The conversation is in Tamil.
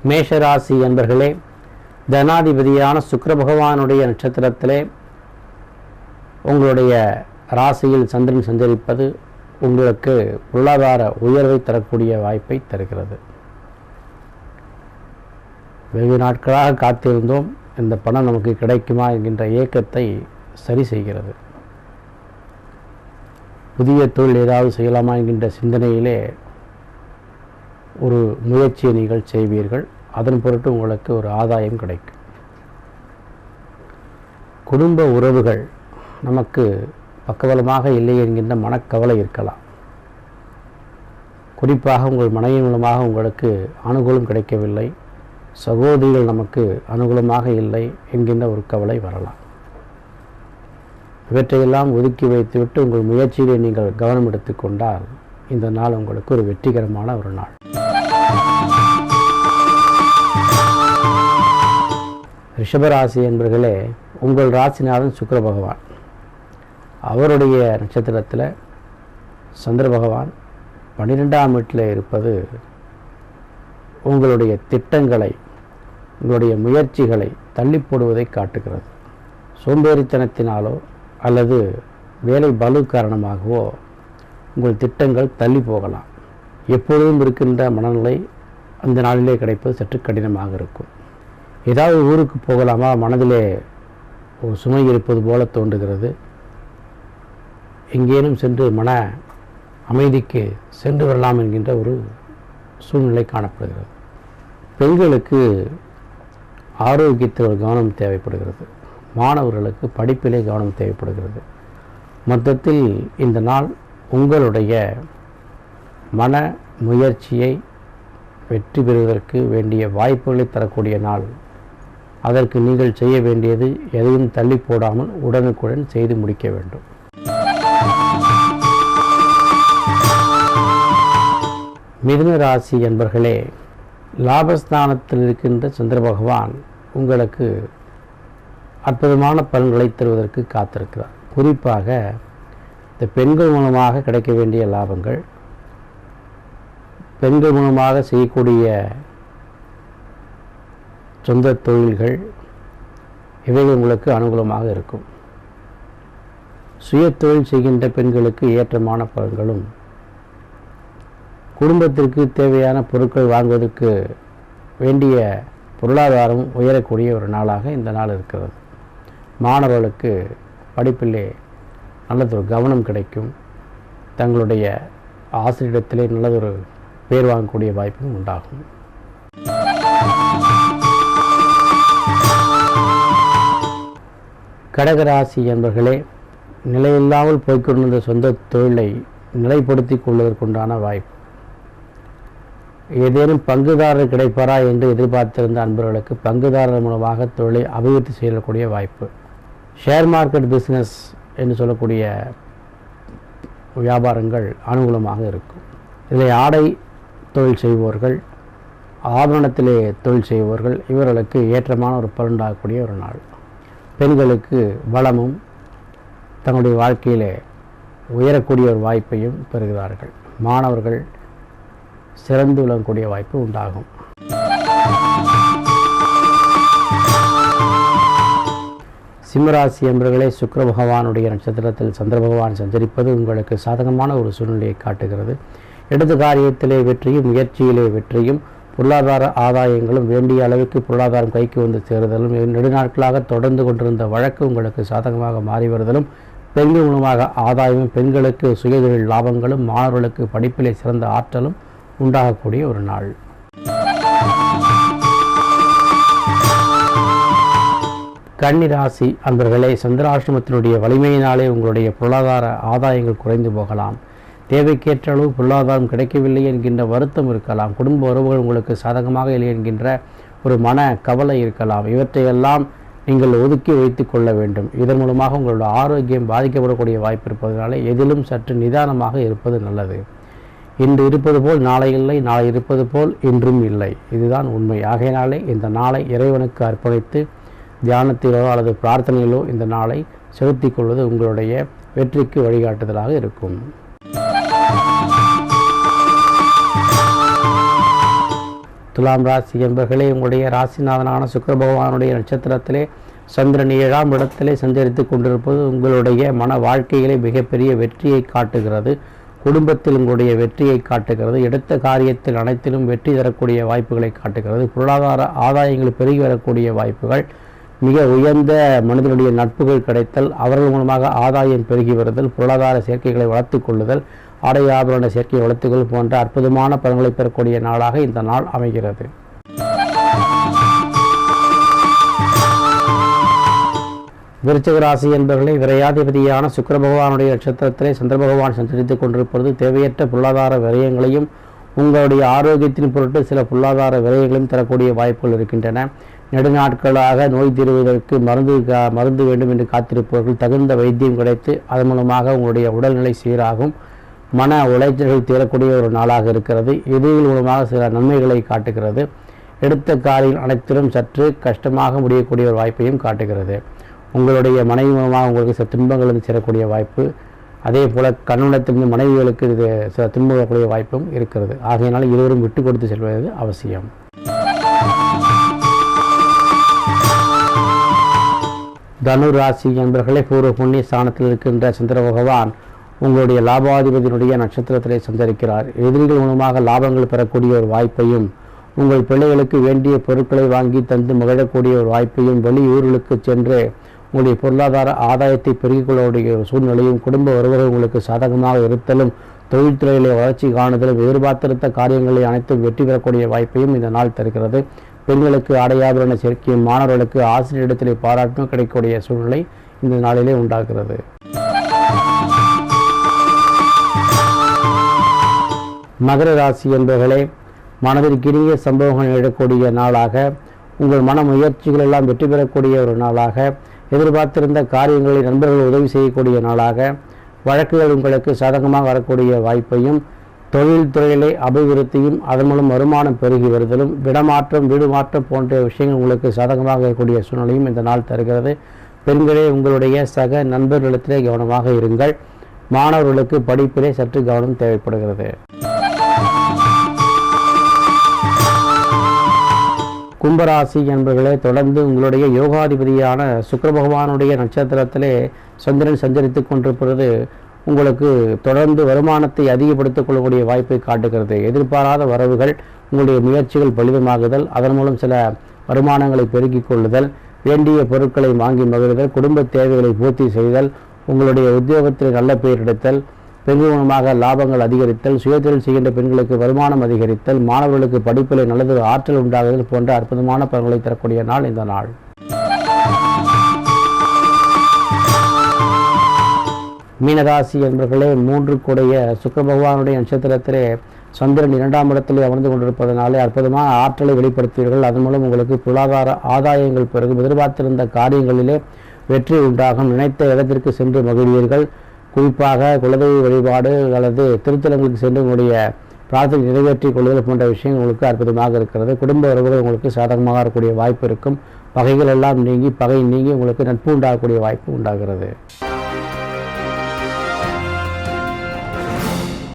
மேஷராசி என்பர்களே, தனாதிபதியான சுக்கிர பகவானுடைய நட்சத்திரத்திலே உங்களுடைய ராசியில் சந்திரன் சஞ்சரிப்பது உங்களுக்கு பொருளாதார உயர்வை தரக்கூடிய வாய்ப்பை தருகிறது. வெகு நாட்களாக காத்திருந்தோம், இந்த பணம் நமக்கு கிடைக்குமா என்கின்ற ஏக்கத்தை சரி செய்கிறது. புதிய தொழில் ஏதாவது செய்யலாமா என்கின்ற சிந்தனையிலே ஒரு முயற்சியை நீங்கள் செய்வீர்கள். அதன் பொருட்டு உங்களுக்கு ஒரு ஆதாயம் கிடைக்கும். குடும்ப உறவுகள் நமக்கு பக்கபலமாக இல்லை என்கின்ற மனக்கவலை இருக்கலாம். குறிப்பாக உங்கள் மனைவி மூலமாக உங்களுக்கு அனுகூலம் கிடைக்கவில்லை, சகோதரிகள் நமக்கு அனுகூலமாக இல்லை என்கின்ற ஒரு கவலை வரலாம். இவற்றையெல்லாம் ஒதுக்கி வைத்துவிட்டு உங்கள் முயற்சியிலே நீங்கள் கவனம் எடுத்துக்கொண்டால் இந்த நாள் உங்களுக்கு ஒரு வெற்றிகரமான ஒரு நாள். ரிஷபராசி என்பர்களே, உங்கள் ராசிநாதன் சுக்கிர பகவான், அவருடைய நட்சத்திரத்தில் சந்திர பகவான் 12ஆம் வீட்டில் இருப்பது உங்களுடைய திட்டங்களை, உங்களுடைய முயற்சிகளை தள்ளி போடுவதை காட்டுகிறது. சோம்பேறித்தனத்தினாலோ அல்லது வேலை பலு காரணமாகவோ உங்கள் திட்டங்கள் தள்ளி போகலாம். எப்பொழுதும் இருக்கின்ற மனநிலை அந்த நாளிலே கிடைப்பது சற்று கடினமாக இருக்கும். ஏதாவது ஊருக்கு போகலாமா, மனதிலே ஒரு சுமை இருப்பது போல தோன்றுகிறது. எங்கேனும் சென்று மன அமைதிக்கு சென்று வரலாம் என்கின்ற ஒரு சூழ்நிலை காணப்படுகிறது. பெண்களுக்கு ஆரோக்கியத்தில் ஒரு கவனம் தேவைப்படுகிறது. மாணவர்களுக்கு படிப்பிலே கவனம் தேவைப்படுகிறது. மொத்தத்தில் இந்த நாள் உங்களுடைய மன முயற்சியை வெற்றி பெறுவதற்கு வேண்டிய வாய்ப்புகளை தரக்கூடிய நாள். அதற்கு நீங்கள் செய்ய வேண்டியது எதையும் தள்ளி போடாமல் உடனுக்குடன் செய்து முடிக்க வேண்டும். மிதுன ராசி என்பர்களே, லாபஸ்தானத்தில் இருக்கின்ற சந்திர பகவான் உங்களுக்கு அற்புதமான பலன்களை தருவதற்கு காத்திருக்கிறார். குறிப்பாக இந்த பெண்கள் மூலமாக கிடைக்க வேண்டிய லாபங்கள், பெண்கள் மூலமாக செய்யக்கூடிய சொந்த தொழில்கள், இவைகள் உங்களுக்கு அனுகூலமாக இருக்கும். சுய தொழில் செய்கின்ற பெண்களுக்கு ஏற்றமான பலன்களும், குடும்பத்திற்கு தேவையான பொருட்கள் வாங்குவதற்கு வேண்டிய பொருளாதாரம் உயரக்கூடிய ஒரு நாளாக இந்த நாள் இருக்கிறது. மாணவர்களுக்கு படிப்பிலே நல்லதொரு கவனம் கிடைக்கும். தங்களுடைய ஆசிரியரிடத்திலே நல்லதொரு பேர் வாங்கக்கூடிய வாய்ப்பும் உண்டாகும். கடகராசி என்பர்களே, நிலையில்லாமல் போய்கொண்டிருந்த சொந்த தொழிலை நிலைப்படுத்தி கொள்வதற்குண்டான வாய்ப்பு. ஏதேனும் பங்குதாரர் கிடைப்பாரா என்று எதிர்பார்த்திருந்த அன்பர்களுக்கு பங்குதாரர் மூலமாக தொழிலை அபிவிருத்தி செய்யக்கூடிய வாய்ப்பு. ஷேர் மார்க்கெட் பிஸ்னஸ் என்று சொல்லக்கூடிய வியாபாரங்கள் அனுகூலமாக இருக்கும். இதில் ஆடை தொழில் செய்பவர்கள், ஆபரணத்திலே தொழில் செய்பவர்கள், இவர்களுக்கு ஏற்றமான ஒரு பலனுண்டாகக்கூடிய ஒரு நாள். பெண்களுக்கு வளமும் தங்களுடைய வாழ்க்கையிலே உயரக்கூடிய ஒரு வாய்ப்பையும் பெறுகிறார்கள். மாணவர்கள் சிறந்து விளங்கக்கூடிய வாய்ப்பு உண்டாகும். சிம்மராசி என்பவர்களே, சுக்கிர பகவானுடைய நட்சத்திரத்தில் சந்திர பகவான் சஞ்சரிப்பது உங்களுக்கு சாதகமான ஒரு சூழ்நிலையை காட்டுகிறது. எடுத்த காரியத்திலே வெற்றியும், முயற்சியிலே வெற்றியும், பொருளாதார ஆதாயங்களும், வேண்டிய அளவுக்கு பொருளாதாரம் கைக்கு வந்து சேருதலும், நெடுநாட்களாக தொடர்ந்து கொண்டிருந்த வழக்கு உங்களுக்கு சாதகமாக மாறி வருதலும், பெண்கள் மூலமாக ஆதாயமும், பெண்களுக்கு சுயதொழில் லாபங்களும், மாணவர்களுக்கு படிப்பிலே சிறந்த ஆற்றலும் உண்டாகக்கூடிய ஒரு நாள். கன்னிராசி அன்பர்களே, சந்திராஷ்டமத்தினுடைய வலிமையினாலே உங்களுடைய பொருளாதார ஆதாயங்கள் குறைந்து போகலாம். தேவைக்கேற்ற அளவு பொருளாதாரம் கிடைக்கவில்லை என்கின்ற வருத்தம் இருக்கலாம். குடும்ப உறவுகள் உங்களுக்கு சாதகமாக இல்லை என்கின்ற ஒரு மன கவலை இருக்கலாம். இவற்றையெல்லாம் நீங்கள் ஒதுக்கி வைத்து கொள்ள வேண்டும். இதன் மூலமாக உங்களுடைய ஆரோக்கியம் பாதிக்கப்படக்கூடிய வாய்ப்பு இருப்பதனாலே எதிலும் சற்று நிதானமாக இருப்பது நல்லது. இன்று இருப்பது போல் நாளை இல்லை, நாளை இருப்பது போல் இன்றும் இல்லை. இதுதான் உண்மை. ஆகையினாலே இந்த நாளை இறைவனுக்கு அர்ப்பணித்து தியானத்திலோ அல்லது பிரார்த்தனையிலோ இந்த நாளை செலுத்திக் கொள்வது உங்களுடைய வெற்றிக்கு வழிகாட்டுதலாக இருக்கும். துலாம் ராசி என்பர்களே, உங்களுடைய ராசிநாதனான சுக்கிர பகவானுடைய நட்சத்திரத்திலே சந்திரன் 7ஆம் இடத்திலே சஞ்சரித்து கொண்டிருப்பது உங்களுடைய மன வாழ்க்கையிலே மிகப்பெரிய வெற்றியை காட்டுகிறது. குடும்பத்தில் உங்களுடைய வெற்றியை காட்டுகிறது. எடுத்த காரியத்தில் அனைத்திலும் வெற்றி தரக்கூடிய வாய்ப்புகளை காட்டுகிறது. பொருளாதார ஆதாயங்கள் பெருகி வரக்கூடிய வாய்ப்புகள், மிக உயர்ந்த மனிதனுடைய நட்புகள் கிடைத்தல், அவர்கள் மூலமாக ஆதாயம் பெருகி வருதல், பொருளாதார சேர்க்கைகளை வளர்த்து கொள்ளுதல், ஆடை ஆபரண சேர்க்கை வளர்த்துகள் போன்ற அற்புதமான பலன்களை பெறக்கூடிய நாளாக இந்த நாள் அமைகிறது. விருச்சிக ராசி என்பவர்களை, விரையாதிபதியான சுக்கிர பகவானுடைய நட்சத்திரத்திலே சந்திர பகவான் சஞ்சரித்துக் கொண்டிருப்பது தேவையற்ற பொருளாதார விரயங்களையும் உங்களுடைய ஆரோக்கியத்தின் பொருட்டு சில பொருளாதார விரயங்களையும் தரக்கூடிய வாய்ப்புகள் இருக்கின்றன. நெடுநாட்களாக நோய் தீர்வதற்கு மருந்து வேண்டும் என்று காத்திருப்பவர்கள் தகுந்த வைத்தியம் கிடைத்து அதன் மூலமாக உங்களுடைய உடல்நிலை சீராகும். மன உளைச்சல்கள் தீரக்கூடிய ஒரு நாளாக இருக்கிறது. எதிரிகள் மூலமாக சில நன்மைகளை காட்டுகிறது. எடுத்த காரியம் அனைத்திலும் சற்று கஷ்டமாக முடியக்கூடிய ஒரு வாய்ப்பையும் காட்டுகிறது. உங்களுடைய மனைவி மூலமாக உங்களுக்கு சில துன்பங்கள் சேரக்கூடிய வாய்ப்பு, அதே போல் கண்ணுடத்திலிருந்து மனைவிகளுக்கு இது சில துன்பம் வரக்கூடிய வாய்ப்பும் இருக்கிறது. ஆகையினால் இருவரும் விட்டு கொடுத்து செல்வது அவசியம். தனு ராசி என்பவர்களே, பூர்வ புண்ணிய ஸ்தானத்தில் இருக்கின்ற சந்திர பகவான் உங்களுடைய லாபாதிபதியினுடைய நட்சத்திரத்திலே சஞ்சரிக்கிறார். எதிரிகள் மூலமாக லாபங்கள் பெறக்கூடிய ஒரு வாய்ப்பையும், உங்கள் பிள்ளைகளுக்கு வேண்டிய பொருட்களை வாங்கி தந்து மகிழக்கூடிய ஒரு வாய்ப்பையும், வெளியூர்களுக்கு சென்று உங்களுடைய பொருளாதார ஆதாயத்தை பெருக்கிக் கொள்ளக்கூடிய ஒரு சூழ்நிலையும், குடும்ப உறவுகள் உங்களுக்கு சாதகமாக இருத்தலும், தொழில்துறையிலே வளர்ச்சி காணுதலும், எதிர்பார்த்திருந்த காரியங்களை அனைத்தும் வெற்றி பெறக்கூடிய வாய்ப்பையும் இந்த நாள் தருகிறது. பெண்களுக்கு ஆடையாபரண சேர்க்கையும், மாணவர்களுக்கு ஆசிரியரிடத்திலே பாராட்டும் கிடைக்கக்கூடிய சூழ்நிலை இந்த நாளிலே உண்டாகிறது. மகர ராசி என்பவர்களே, மனதில் கிரிய சம்பவங்கள் நிகழக்கூடிய நாளாக, உங்கள் மன முயற்சிகள் எல்லாம் வெற்றி பெறக்கூடிய ஒரு நாளாக, எதிர்பார்த்திருந்த காரியங்களை நண்பர்கள் உதவி செய்யக்கூடிய நாளாக, வழக்குகள் உங்களுக்கு சாதகமாக வரக்கூடிய வாய்ப்பையும், தொழில் துறையிலே அபிவிருத்தியும் அதன் மூலம் வருமானம் பெருகி வருதலும், இடமாற்றம் வீடு மாற்றம் போன்ற விஷயங்கள் உங்களுக்கு சாதகமாக இருக்கக்கூடிய சூழ்நிலையும் இந்த நாள் தருகிறது. பெண்களே, உங்களுடைய சக நண்பர்களிடத்திலே கவனமாக இருங்கள். மாணவர்களுக்கு படிப்பிலே சற்று கவனம் தேவைப்படுகிறது. கும்பராசி என்பவர்களே, தொடர்ந்து உங்களுடைய யோகாதிபதியான சுக்கிர பகவானுடைய நட்சத்திரத்திலே சந்திரன் சஞ்சரித்து கொண்டிருப்பது உங்களுக்கு தொடர்ந்து வருமானத்தை அதிகப்படுத்திக் கொள்ளக்கூடிய வாய்ப்பை காட்டுகிறது. எதிர்பாராத வரவுகள், உங்களுடைய முயற்சிகள் பலிதமாகுதல், அதன் மூலம் சில வருமானங்களை பெருக்கிக் கொள்ளுதல், வேண்டிய பொருட்களை வாங்கி மகிழ்தல், குடும்ப தேவைகளை பூர்த்தி செய்தல், உங்களுடைய உத்தியோகத்தில் நல்ல பெயர் எடுத்தல், பெண்கள் மூலமாக லாபங்கள் அதிகரித்தல், சுயதொழில் செய்கின்ற பெண்களுக்கு வருமானம் அதிகரித்தல், மாணவர்களுக்கு படிப்பில் நல்லது ஆற்றல் உண்டாகுதல் போன்ற அற்புதமான பலன்களை தரக்கூடிய நாள் இந்த நாள். மீனராசி என்பவர்களே, 3 கூடைய சுக்கிர பகவானுடைய நட்சத்திரத்திலே சந்திரன் 2ஆம் இடத்திலே அமர்ந்து கொண்டிருப்பதனாலே அற்புதமான ஆற்றலை வெளிப்படுத்துவீர்கள். அதன் மூலம் உங்களுக்கு பொருளாதார ஆதாயங்கள் பெருகும். எதிர்பார்த்திருந்த காரியங்களிலே வெற்றி உண்டாகும். நினைத்த இடத்திற்கு சென்று மகிழ்வீர்கள். குறிப்பாக குலதெய்வ வழிபாடு அல்லது திருத்தலங்களுக்கு சென்று உங்களுடைய பிரார்த்தனை நிறைவேற்றிக் கொள்ளுதல் போன்ற விஷயங்கள் உங்களுக்கு அற்புதமாக இருக்கிறது. குடும்ப உறவுகள் உங்களுக்கு சாதகமாக இருக்கக்கூடிய வாய்ப்பு இருக்கும். பகைகள் எல்லாம் நீங்கி, பகை நீங்கி உங்களுக்கு நட்பு உண்டாகக்கூடிய வாய்ப்பு உண்டாகிறது.